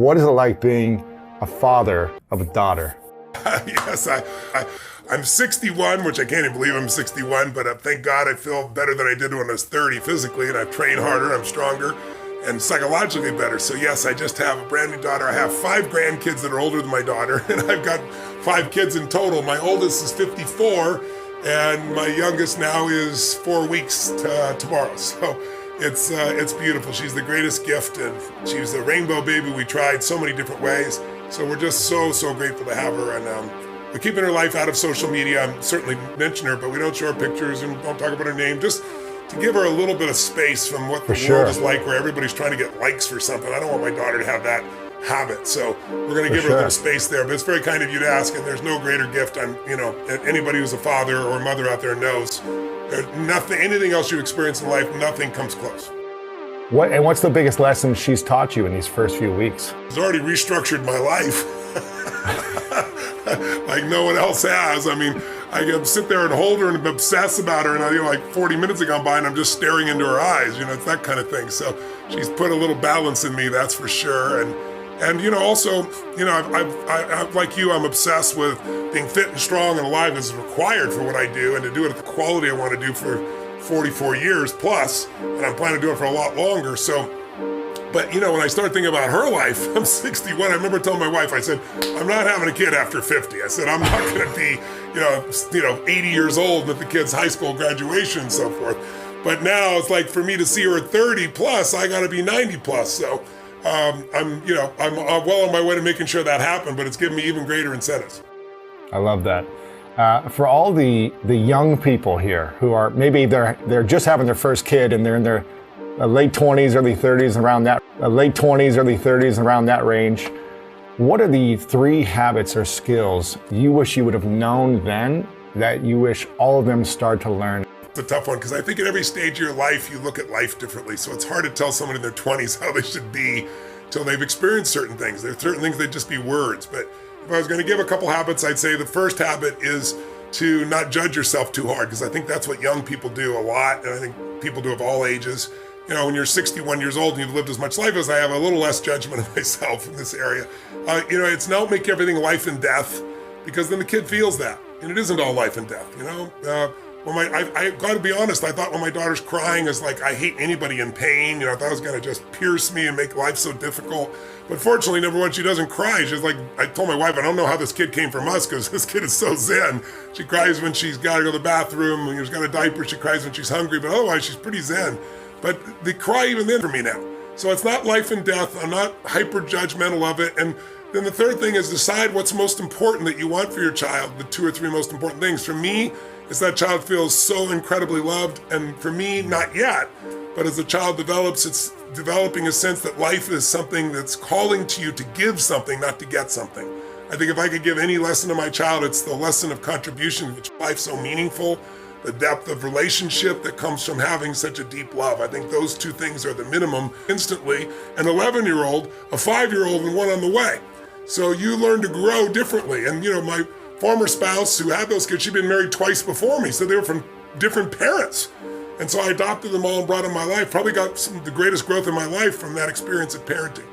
What is it like being a father of a daughter? Yes, I'm 61, which I can't even believe I'm 61, but thank God I feel better than I did when I was 30 physically, and I've trained harder, I'm stronger, and psychologically better. So yes, I just have a brand new daughter. I have 5 grandkids that are older than my daughter, and I've got 5 kids in total. My oldest is 54, and my youngest now is 4 weeks tomorrow. So it's beautiful. She's the greatest gift, and she's a rainbow baby. We tried so many different ways. So we're just so grateful to have her, and we're keeping her life out of social media. I'm certainly mention her, but we don't show her pictures and don't talk about her name, just to give her a little bit of space from what the world is like, where everybody's trying to get likes for something. I don't want my daughter to have that habit, so we're going to give her a little space there. But it's very kind of you to ask, and there's no greater gift. Anybody who's a father or mother out there knows nothing, anything else you experience in life, nothing comes close. What's the biggest lesson she's taught you in these first few weeks? It's already restructured my life like no one else has. I mean, I can sit there and hold her and obsess about her, and like 40 minutes have gone by and I'm just staring into her eyes. It's that kind of thing. So she's put a little balance in me, that's for sure. And also, I like you, I'm obsessed with being fit and strong and alive as required for what I do, and to do it at the quality I want to do for 44 years plus, and I'm planning to do it for a lot longer. So, but when I start thinking about her life, I'm 61. I remember telling my wife, I said, I'm not having a kid after 50. I said, I'm not going to be, 80 years old at the kid's high school graduation and so forth. But now it's like, for me to see her at 30 plus, I got to be 90 plus. So I'm well on my way to making sure that happened, but it's given me even greater incentives. I love that. For all the young people here who are maybe they're just having their first kid and they're in their late 20s, early 30s, around that range, what are the 3 habits or skills you wish you would have known then that you wish all of them start to learn? It's a tough one, because I think at every stage of your life you look at life differently. So it's hard to tell someone in their 20s how they should be till they've experienced certain things. There are certain things that just be words, but if I was going to give a couple habits, I'd say the first habit is to not judge yourself too hard, because I think that's what young people do a lot, and I think people do of all ages. When you're 61 years old and you've lived as much life as I have, a little less judgment of myself in this area. It's not make everything life and death, because then the kid feels that, and it isn't all life and death. I got to be honest, I thought when my daughter's crying is like, I hate anybody in pain. I thought it was going to just pierce me and make life so difficult. But fortunately, number one, she doesn't cry. She's like, I told my wife, I don't know how this kid came from us, because this kid is so zen. She cries when she's got to go to the bathroom, when she's got a diaper, she cries when she's hungry, but otherwise she's pretty zen. But they cry even then for me now. So it's not life and death. I'm not hyper judgmental of it. And then the third thing is decide what's most important that you want for your child, the 2 or 3 most important things. For me, is that child feels so incredibly loved. And for me, not yet, but as the child develops, it's developing a sense that life is something that's calling to you to give something, not to get something. I think if I could give any lesson to my child, it's the lesson of contribution, which makes life so meaningful, the depth of relationship that comes from having such a deep love. I think those 2 things are the minimum instantly. An 11-year-old, a 5-year-old, and one on the way. So you learn to grow differently. And my former spouse who had those kids, she'd been married twice before me, so they were from different parents. And so I adopted them all and brought them in my life. Probably got the greatest growth in my life from that experience of parenting.